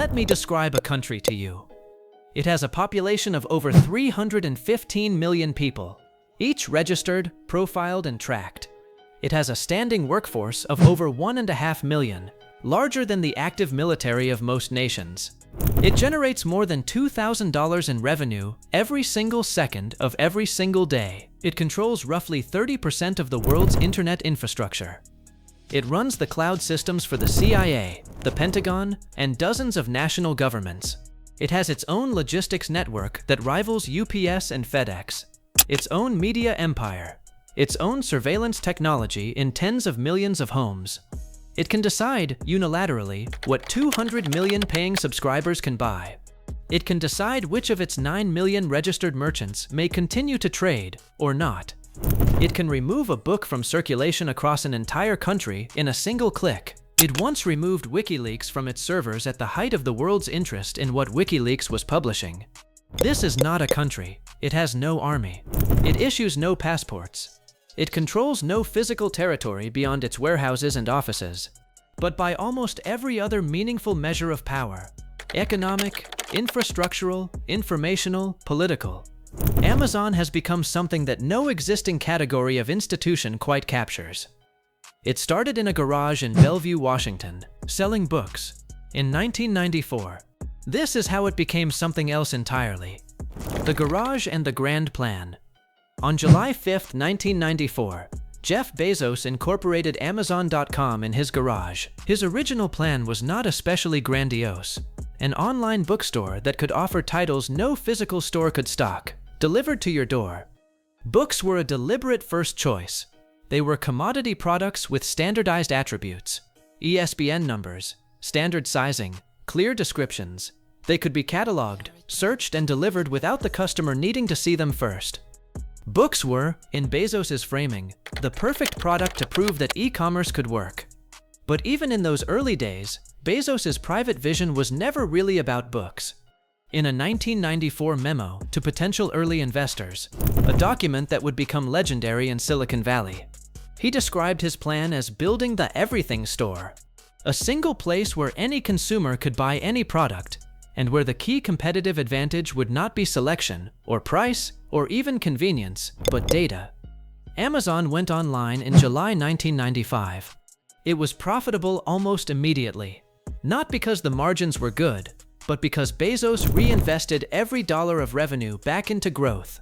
Let me describe a country to you. It has a population of over 315 million people, each registered, profiled, and tracked. It has a standing workforce of over 1.5 million, larger than the active military of most nations. It generates more than $2,000 in revenue every single second of every single day. It controls roughly 30% of the world's internet infrastructure. It runs the cloud systems for the CIA, the Pentagon, and dozens of national governments. It has its own logistics network that rivals UPS and FedEx, its own media empire, its own surveillance technology in tens of millions of homes. It can decide, unilaterally, what 200 million paying subscribers can buy. It can decide which of its 9 million registered merchants may continue to trade, or not. It can remove a book from circulation across an entire country in a single click. It once removed WikiLeaks from its servers at the height of the world's interest in what WikiLeaks was publishing. This is not a country. It has no army. It issues no passports. It controls no physical territory beyond its warehouses and offices. But by almost every other meaningful measure of power, economic, infrastructural, informational, political, Amazon has become something that no existing category of institution quite captures. It started in a garage in Bellevue, Washington, selling books. In 1994, this is how it became something else entirely. The Garage and the Grand Plan. On July 5, 1994, Jeff Bezos incorporated Amazon.com in his garage. His original plan was not especially grandiose. An online bookstore that could offer titles no physical store could stock, delivered to your door. Books were a deliberate first choice. They were commodity products with standardized attributes, ISBN numbers, standard sizing, clear descriptions. They could be cataloged, searched, and delivered without the customer needing to see them first. Books were, in Bezos's framing, the perfect product to prove that e-commerce could work. But even in those early days, Bezos's private vision was never really about books. In a 1994 memo to potential early investors, a document that would become legendary in Silicon Valley, he described his plan as building the everything store, a single place where any consumer could buy any product, and where the key competitive advantage would not be selection, or price, or even convenience, but data. Amazon went online in July 1995. It was profitable almost immediately, not because the margins were good, but because Bezos reinvested every dollar of revenue back into growth.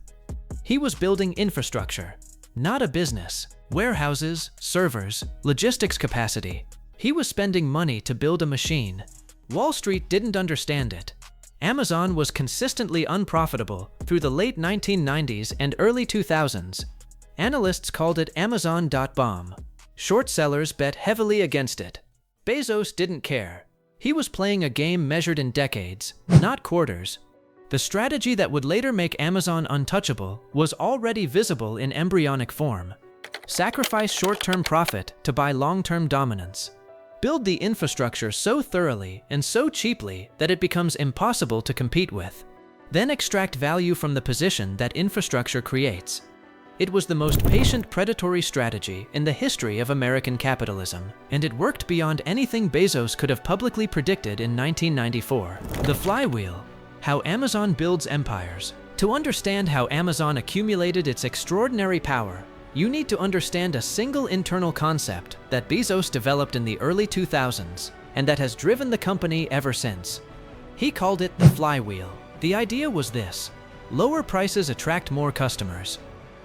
He was building infrastructure, not a business. Warehouses, servers, logistics capacity. He was spending money to build a machine. Wall Street didn't understand it. Amazon was consistently unprofitable through the late 1990s and early 2000s. Analysts called it Amazon.bomb. Short sellers bet heavily against it. Bezos didn't care. He was playing a game measured in decades, not quarters. The strategy that would later make Amazon untouchable was already visible in embryonic form. Sacrifice short-term profit to buy long-term dominance. Build the infrastructure so thoroughly and so cheaply that it becomes impossible to compete with. Then extract value from the position that infrastructure creates. It was the most patient predatory strategy in the history of American capitalism, and it worked beyond anything Bezos could have publicly predicted in 1994. The flywheel. How Amazon builds empires. To understand how Amazon accumulated its extraordinary power, you need to understand a single internal concept that Bezos developed in the early 2000s, and that has driven the company ever since. He called it the flywheel. The idea was this: lower prices attract more customers.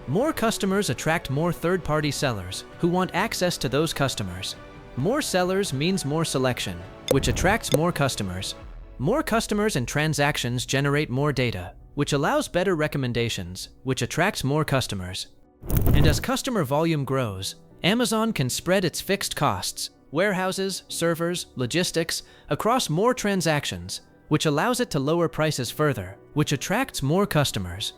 More customers attract more third-party sellers who want access to those customers. More sellers means more selection, which attracts more customers. More customers and transactions generate more data, which allows better recommendations, which attracts more customers. And as customer volume grows, Amazon can spread its fixed costs, warehouses, servers, logistics, across more transactions, which allows it to lower prices further, which attracts more customers.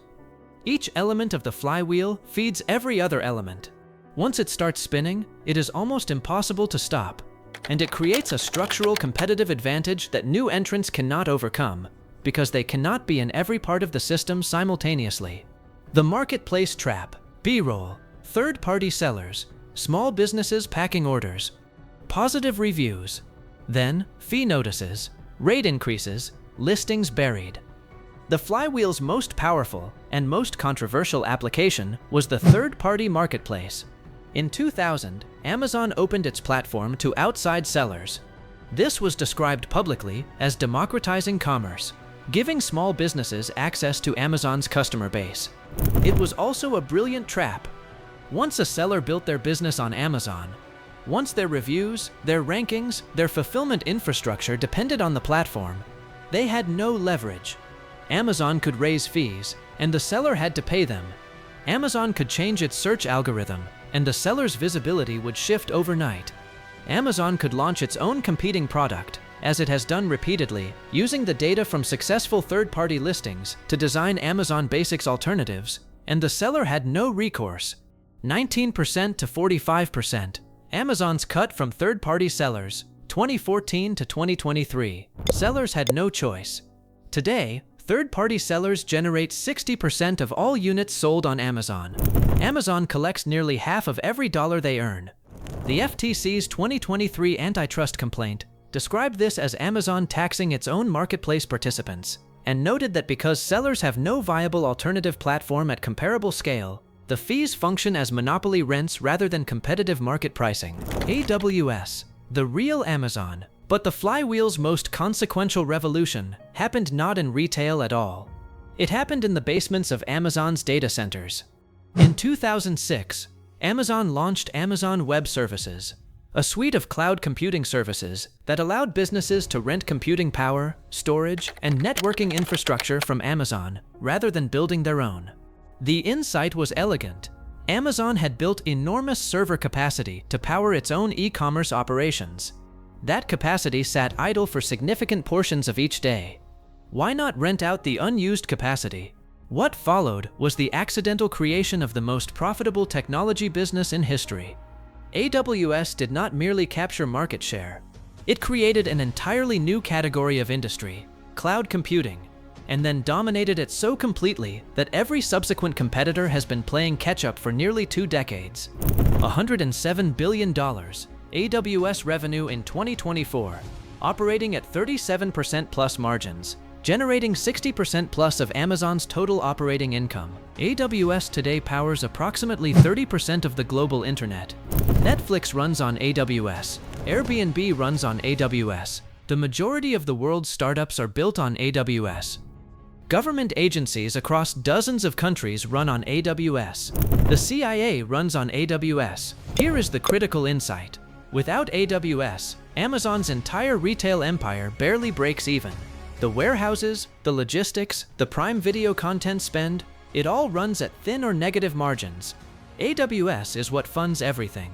Each element of the flywheel feeds every other element. Once it starts spinning, it is almost impossible to stop, and it creates a structural competitive advantage that new entrants cannot overcome, because they cannot be in every part of the system simultaneously. The marketplace trap. B-roll, third-party sellers, small businesses packing orders, positive reviews, then fee notices, Rate increases, listings buried. The flywheel's most powerful and most controversial application was the third-party marketplace. In 2000, Amazon opened its platform to outside sellers. This was described publicly as democratizing commerce, giving small businesses access to Amazon's customer base. It was also a brilliant trap. Once a seller built their business on Amazon, once their reviews, their rankings, their fulfillment infrastructure depended on the platform, they had no leverage. Amazon could raise fees, and the seller had to pay them. Amazon could change its search algorithm, and the seller's visibility would shift overnight. Amazon could launch its own competing product, as it has done repeatedly, using the data from successful third-party listings to design Amazon Basics alternatives, and the seller had no recourse. 19% to 45%. Amazon's cut from third-party sellers, 2014 to 2023. Sellers had no choice. Today, third-party sellers generate 60% of all units sold on Amazon. Amazon collects nearly half of every dollar they earn. The FTC's 2023 antitrust complaint described this as Amazon taxing its own marketplace participants, and noted that because sellers have no viable alternative platform at comparable scale, the fees function as monopoly rents rather than competitive market pricing. AWS, the real Amazon. But the flywheel's most consequential revolution happened not in retail at all. It happened in the basements of Amazon's data centers. In 2006, Amazon launched Amazon Web Services, a suite of cloud computing services that allowed businesses to rent computing power, storage, and networking infrastructure from Amazon rather than building their own. The insight was elegant. Amazon had built enormous server capacity to power its own e-commerce operations. That capacity sat idle for significant portions of each day. Why not rent out the unused capacity? What followed was the accidental creation of the most profitable technology business in history. AWS did not merely capture market share. It created an entirely new category of industry, cloud computing, and then dominated it so completely that every subsequent competitor has been playing catch-up for nearly 2 decades. $107 billion. AWS revenue in 2024, operating at 37% plus margins, generating 60% plus of Amazon's total operating income. AWS today powers approximately 30% of the global internet. Netflix runs on AWS. Airbnb runs on AWS. The majority of the world's startups are built on AWS. Government agencies across dozens of countries run on AWS. The CIA runs on AWS. Here is the critical insight. Without AWS, Amazon's entire retail empire barely breaks even. The warehouses, the logistics, the Prime Video content spend, it all runs at thin or negative margins. AWS is what funds everything.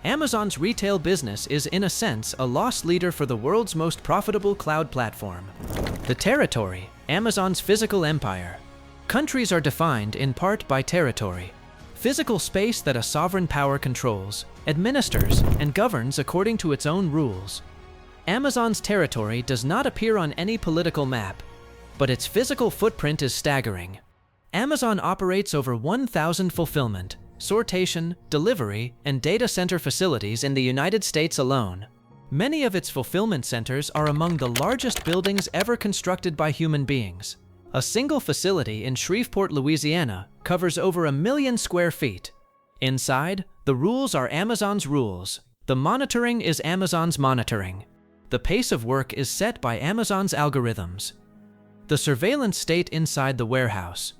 Amazon's retail business is in a sense a loss leader for the world's most profitable cloud platform. The territory, Amazon's physical empire. Countries are defined in part by territory. Physical space that a sovereign power controls, administers, and governs according to its own rules. Amazon's territory does not appear on any political map, but its physical footprint is staggering. Amazon operates over 1,000 fulfillment, sortation, delivery, and data center facilities in the United States alone. Many of its fulfillment centers are among the largest buildings ever constructed by human beings. A single facility in Shreveport, Louisiana, covers over 1 million square feet. Inside, the rules are Amazon's rules. The monitoring is Amazon's monitoring. The pace of work is set by Amazon's algorithms. The surveillance state inside the warehouse.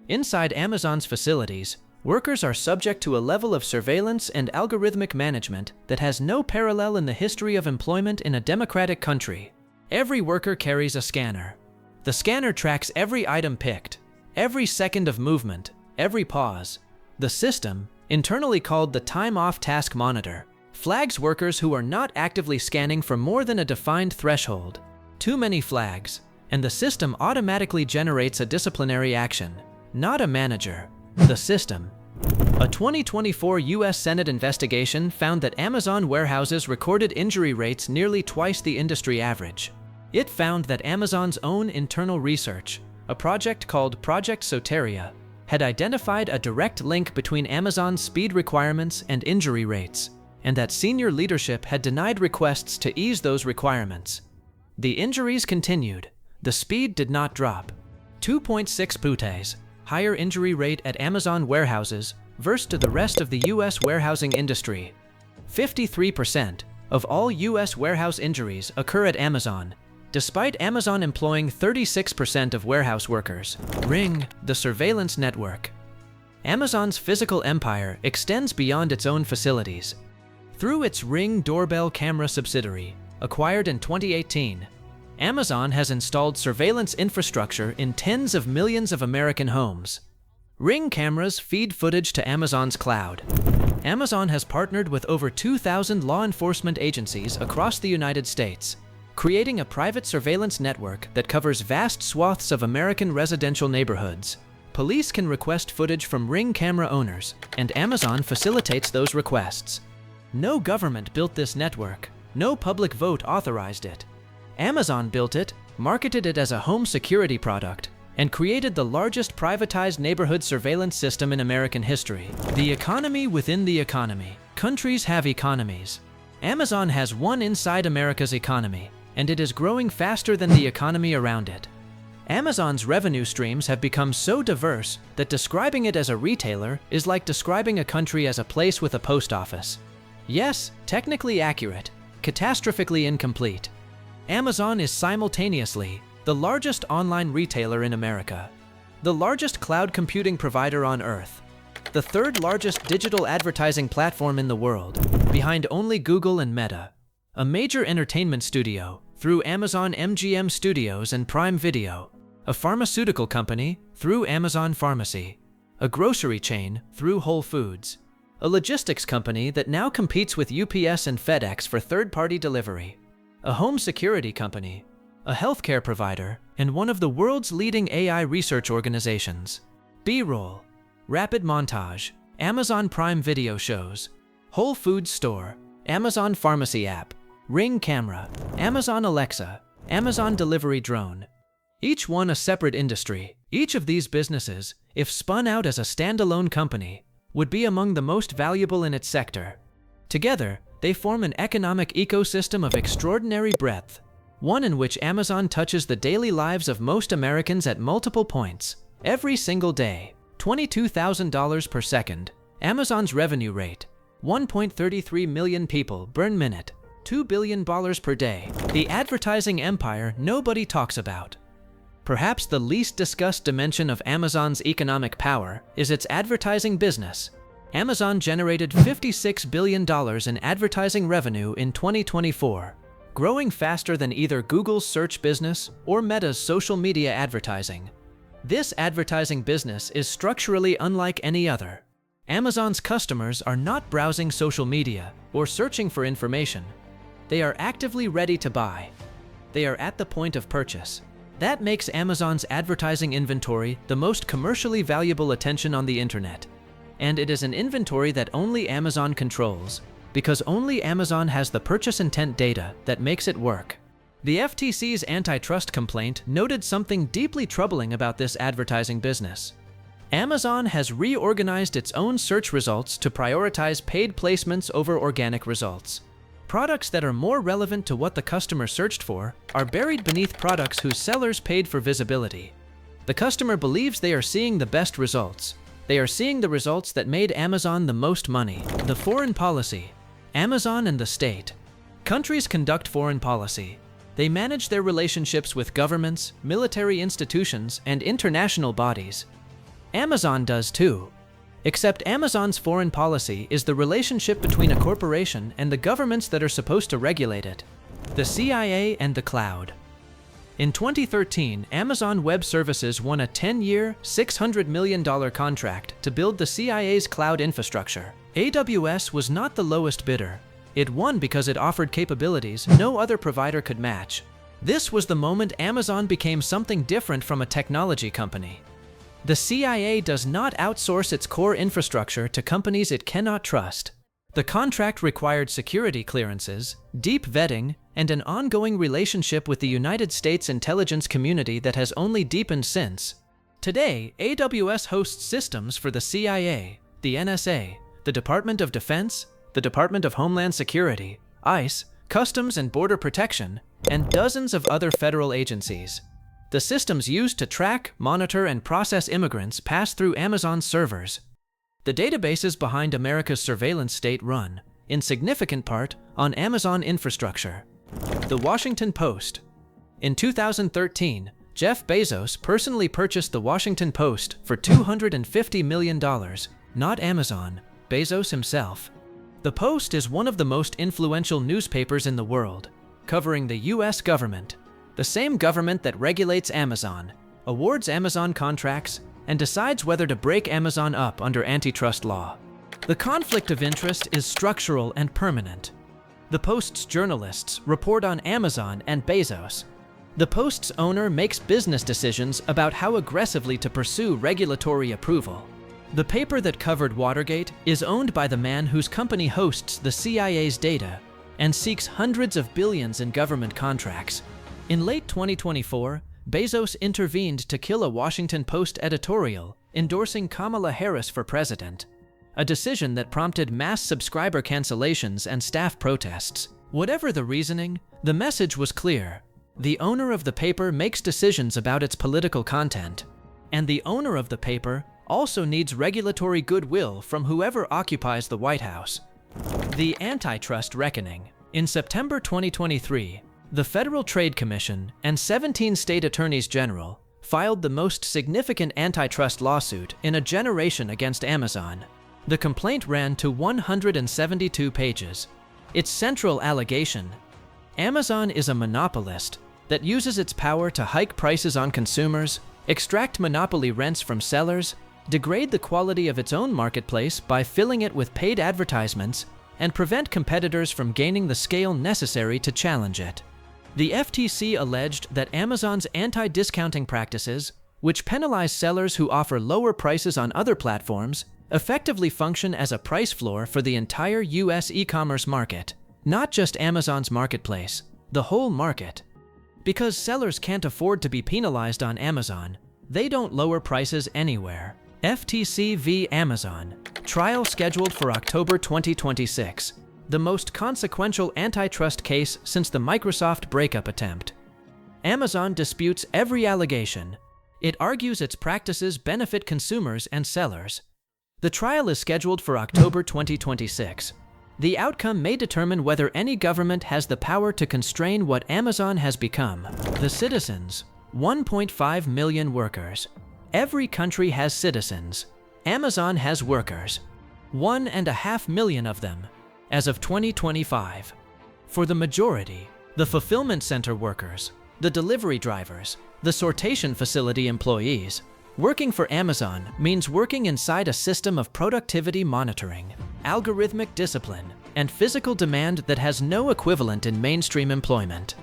Inside Amazon's facilities, workers are subject to a level of surveillance and algorithmic management that has no parallel in the history of employment in a democratic country. Every worker carries a scanner. The scanner tracks every item picked, every second of movement, every pause. The system, internally called the Time-Off Task Monitor, flags workers who are not actively scanning for more than a defined threshold. Too many flags, and the system automatically generates a disciplinary action, not a manager, the system. A 2024 U.S. Senate investigation found that Amazon warehouses recorded injury rates nearly twice the industry average. It found that Amazon's own internal research, a project called Project Soteria, had identified a direct link between Amazon's speed requirements and injury rates, and that senior leadership had denied requests to ease those requirements. The injuries continued. The speed did not drop. 2.6 putes, higher injury rate at Amazon warehouses versus to the rest of the U.S. warehousing industry. 53% of all U.S. warehouse injuries occur at Amazon, despite Amazon employing 36% of warehouse workers. Ring, the surveillance network. Amazon's physical empire extends beyond its own facilities. Through its Ring doorbell camera subsidiary, acquired in 2018, Amazon has installed surveillance infrastructure in tens of millions of American homes. Ring cameras feed footage to Amazon's cloud. Amazon has partnered with over 2,000 law enforcement agencies across the United States, creating a private surveillance network that covers vast swaths of American residential neighborhoods. Police can request footage from Ring camera owners, and Amazon facilitates those requests. No government built this network. No public vote authorized it. Amazon built it, marketed it as a home security product, and created the largest privatized neighborhood surveillance system in American history. The economy within the economy. Countries have economies. Amazon has one inside America's economy, and it is growing faster than the economy around it. Amazon's revenue streams have become so diverse that describing it as a retailer is like describing a country as a place with a post office. Yes, technically accurate, catastrophically incomplete. Amazon is simultaneously the largest online retailer in America, the largest cloud computing provider on Earth, the third largest digital advertising platform in the world, behind only Google and Meta, a major entertainment studio through Amazon MGM Studios and Prime Video, a pharmaceutical company through Amazon Pharmacy, a grocery chain through Whole Foods, a logistics company that now competes with UPS and FedEx for third-party delivery, a home security company, a healthcare provider, and one of the world's leading AI research organizations. B-roll, rapid montage, Amazon Prime Video shows, Whole Foods Store, Amazon Pharmacy app, Ring camera, Amazon Alexa, Amazon delivery drone. Each one a separate industry. Each of these businesses, if spun out as a standalone company, would be among the most valuable in its sector. Together, they form an economic ecosystem of extraordinary breadth, one in which Amazon touches the daily lives of most Americans at multiple points, every single day. $22,000 per second. Amazon's revenue rate. 1.33 million people burn minute. $2 billion per day. The advertising empire nobody talks about. Perhaps the least discussed dimension of Amazon's economic power is its advertising business. Amazon generated $56 billion in advertising revenue in 2024, growing faster than either Google's search business or Meta's social media advertising. This advertising business is structurally unlike any other. Amazon's customers are not browsing social media or searching for information. They are actively ready to buy. They are at the point of purchase. That makes Amazon's advertising inventory the most commercially valuable attention on the internet. And it is an inventory that only Amazon controls, because only Amazon has the purchase intent data that makes it work. The FTC's antitrust complaint noted something deeply troubling about this advertising business. Amazon has reorganized its own search results to prioritize paid placements over organic results. Products that are more relevant to what the customer searched for are buried beneath products whose sellers paid for visibility. The customer believes they are seeing the best results. They are seeing the results that made Amazon the most money. The foreign policy. Amazon and the state. Countries conduct foreign policy. They manage their relationships with governments, military institutions, and international bodies. Amazon does too. Except Amazon's foreign policy is the relationship between a corporation and the governments that are supposed to regulate it. The CIA and the cloud. In 2013, Amazon Web Services won a 10-year, $600 million contract to build the CIA's cloud infrastructure. AWS was not the lowest bidder. It won because it offered capabilities no other provider could match. This was the moment Amazon became something different from a technology company. The CIA does not outsource its core infrastructure to companies it cannot trust. The contract required security clearances, deep vetting, and an ongoing relationship with the United States intelligence community that has only deepened since. Today, AWS hosts systems for the CIA, the NSA, the Department of Defense, the Department of Homeland Security, ICE, Customs and Border Protection, and dozens of other federal agencies. The systems used to track, monitor, and process immigrants pass through Amazon's servers. The databases behind America's surveillance state run, in significant part, on Amazon infrastructure. The Washington Post. In 2013, Jeff Bezos personally purchased the Washington Post for $250 million, not Amazon, Bezos himself. The Post is one of the most influential newspapers in the world, covering the U.S. government, the same government that regulates Amazon, awards Amazon contracts, and decides whether to break Amazon up under antitrust law. The conflict of interest is structural and permanent. The Post's journalists report on Amazon and Bezos. The Post's owner makes business decisions about how aggressively to pursue regulatory approval. The paper that covered Watergate is owned by the man whose company hosts the CIA's data and seeks hundreds of billions in government contracts. In late 2024, Bezos intervened to kill a Washington Post editorial endorsing Kamala Harris for president, a decision that prompted mass subscriber cancellations and staff protests. Whatever the reasoning, the message was clear. The owner of the paper makes decisions about its political content, and the owner of the paper also needs regulatory goodwill from whoever occupies the White House. The Antitrust Reckoning. In September 2023, the Federal Trade Commission and 17 state attorneys general filed the most significant antitrust lawsuit in a generation against Amazon. The complaint ran to 172 pages. Its central allegation: Amazon is a monopolist that uses its power to hike prices on consumers, extract monopoly rents from sellers, degrade the quality of its own marketplace by filling it with paid advertisements, and prevent competitors from gaining the scale necessary to challenge it. The FTC alleged that Amazon's anti-discounting practices, which penalize sellers who offer lower prices on other platforms, effectively function as a price floor for the entire U.S. e-commerce market, not just Amazon's marketplace, the whole market. Because sellers can't afford to be penalized on Amazon, they don't lower prices anywhere. FTC v. Amazon. Trial scheduled for October 2026. The most consequential antitrust case since the Microsoft breakup attempt. Amazon disputes every allegation. It argues its practices benefit consumers and sellers. The trial is scheduled for October 2026. The outcome may determine whether any government has the power to constrain what Amazon has become. The citizens. 1.5 million workers. Every country has citizens. Amazon has workers. 1.5 million of them, as of 2025. For the majority, the fulfillment center workers, the delivery drivers, the sortation facility employees, working for Amazon means working inside a system of productivity monitoring, algorithmic discipline, and physical demand that has no equivalent in mainstream employment.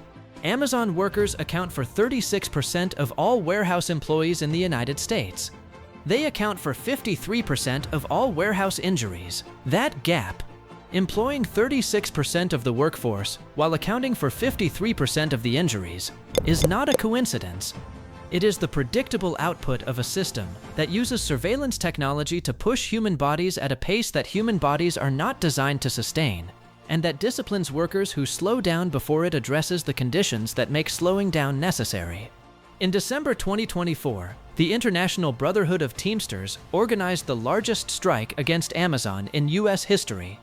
Amazon workers account for 36% of all warehouse employees in the United States. They account for 53% of all warehouse injuries. That gap, employing 36% of the workforce while accounting for 53% of the injuries, is not a coincidence. It is the predictable output of a system that uses surveillance technology to push human bodies at a pace that human bodies are not designed to sustain, and that disciplines workers who slow down before it addresses the conditions that make slowing down necessary. In December 2024, the International Brotherhood of Teamsters organized the largest strike against Amazon in U.S. history,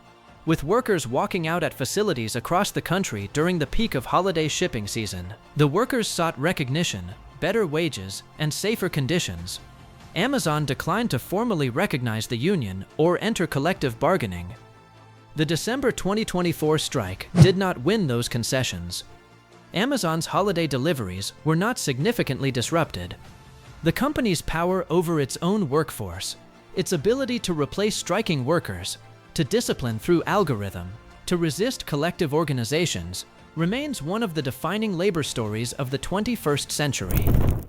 with workers walking out at facilities across the country during the peak of holiday shipping season. The workers sought recognition, better wages, and safer conditions. Amazon declined to formally recognize the union or enter collective bargaining. The December 2024 strike did not win those concessions. Amazon's holiday deliveries were not significantly disrupted. The company's power over its own workforce, its ability to replace striking workers, to discipline through algorithm, to resist collective organizations, remains one of the defining labor stories of the 21st century.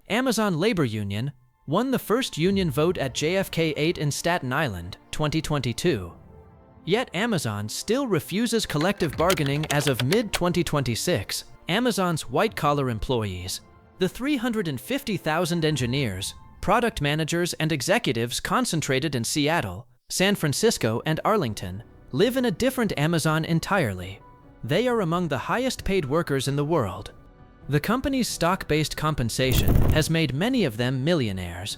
Amazon Labor Union won the first union vote at JFK 8 in Staten Island, 2022. Yet Amazon still refuses collective bargaining as of mid-2026. Amazon's white-collar employees, the 350,000 engineers, product managers, and executives concentrated in Seattle, San Francisco, and Arlington, live in a different Amazon entirely. They are among the highest-paid workers in the world. The company's stock-based compensation has made many of them millionaires.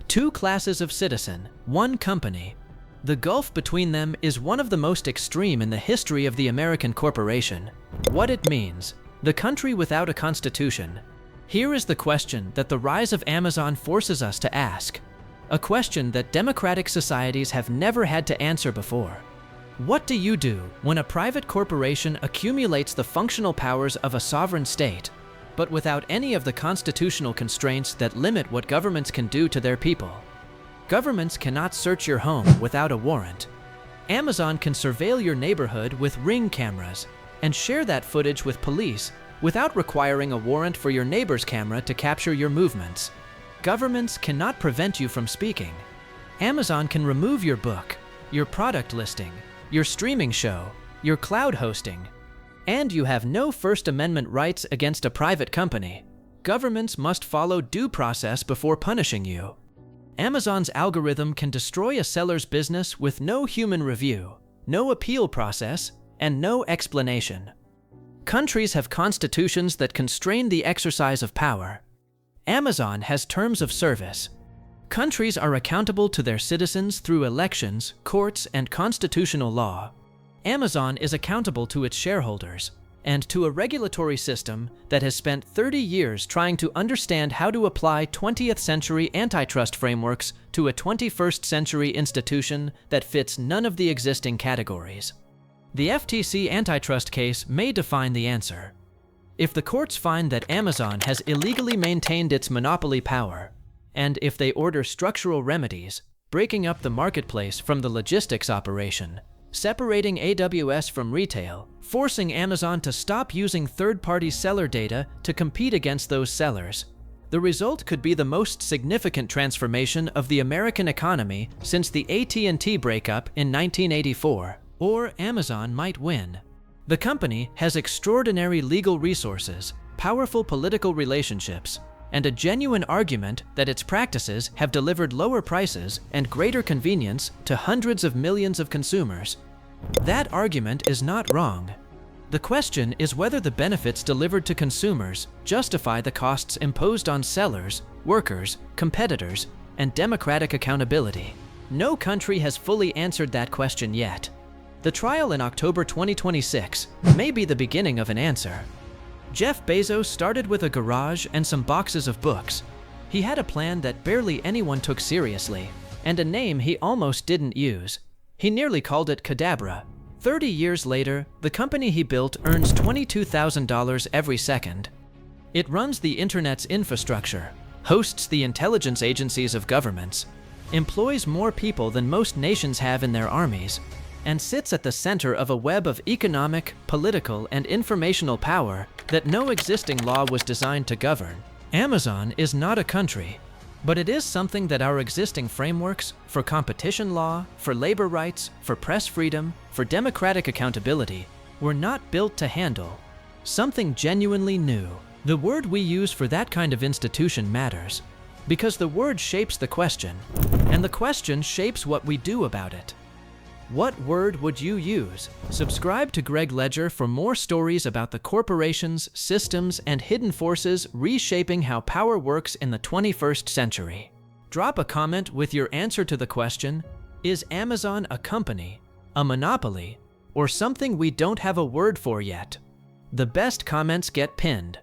Two classes of citizen, one company. The gulf between them is one of the most extreme in the history of the American corporation. What it means: the country without a constitution. Here is the question that the rise of Amazon forces us to ask. A question that democratic societies have never had to answer before. What do you do when a private corporation accumulates the functional powers of a sovereign state, but without any of the constitutional constraints that limit what governments can do to their people? Governments cannot search your home without a warrant. Amazon can surveil your neighborhood with Ring cameras and share that footage with police without requiring a warrant for your neighbor's camera to capture your movements. Governments cannot prevent you from speaking. Amazon can remove your book, your product listing, your streaming show, your cloud hosting, and you have no First Amendment rights against a private company. Governments must follow due process before punishing you. Amazon's algorithm can destroy a seller's business with no human review, no appeal process, and no explanation. Countries have constitutions that constrain the exercise of power. Amazon has terms of service. Countries are accountable to their citizens through elections, courts, and constitutional law. Amazon is accountable to its shareholders and to a regulatory system that has spent 30 years trying to understand how to apply 20th century antitrust frameworks to a 21st century institution that fits none of the existing categories. The FTC antitrust case may define the answer. If the courts find that Amazon has illegally maintained its monopoly power, and if they order structural remedies, breaking up the marketplace from the logistics operation, separating AWS from retail, forcing Amazon to stop using third-party seller data to compete against those sellers, the result could be the most significant transformation of the American economy since the AT&T breakup in 1984, or Amazon might win. The company has extraordinary legal resources, powerful political relationships, and a genuine argument that its practices have delivered lower prices and greater convenience to hundreds of millions of consumers. That argument is not wrong. The question is whether the benefits delivered to consumers justify the costs imposed on sellers, workers, competitors, and democratic accountability. No country has fully answered that question yet. The trial in October 2026 may be the beginning of an answer. Jeff Bezos started with a garage and some boxes of books. He had a plan that barely anyone took seriously, and a name he almost didn't use. He nearly called it Cadabra. 30 years later, the company he built earns $22,000 every second. It runs the internet's infrastructure, hosts the intelligence agencies of governments, employs more people than most nations have in their armies, and sits at the center of a web of economic, political, and informational power that no existing law was designed to govern. Amazon is not a country, but it is something that our existing frameworks for competition law, for labor rights, for press freedom, for democratic accountability were not built to handle. Something genuinely new. The word we use for that kind of institution matters, because the word shapes the question, and the question shapes what we do about it. What word would you use? Subscribe to Greg Ledger for more stories about the corporations, systems, and hidden forces reshaping how power works in the 21st century. Drop a comment with your answer to the question, is Amazon a company, a monopoly, or something we don't have a word for yet? The best comments get pinned.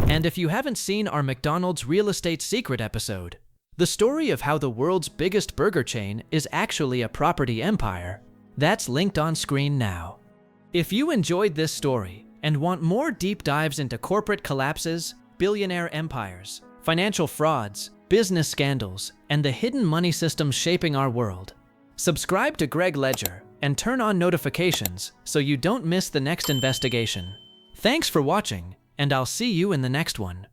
And if you haven't seen our McDonald's Real Estate Secret episode, the story of how the world's biggest burger chain is actually a property empire, that's linked on screen now. If you enjoyed this story and want more deep dives into corporate collapses, billionaire empires, financial frauds, business scandals, and the hidden money systems shaping our world, subscribe to Greg Ledger and turn on notifications so you don't miss the next investigation. Thanks for watching, and I'll see you in the next one.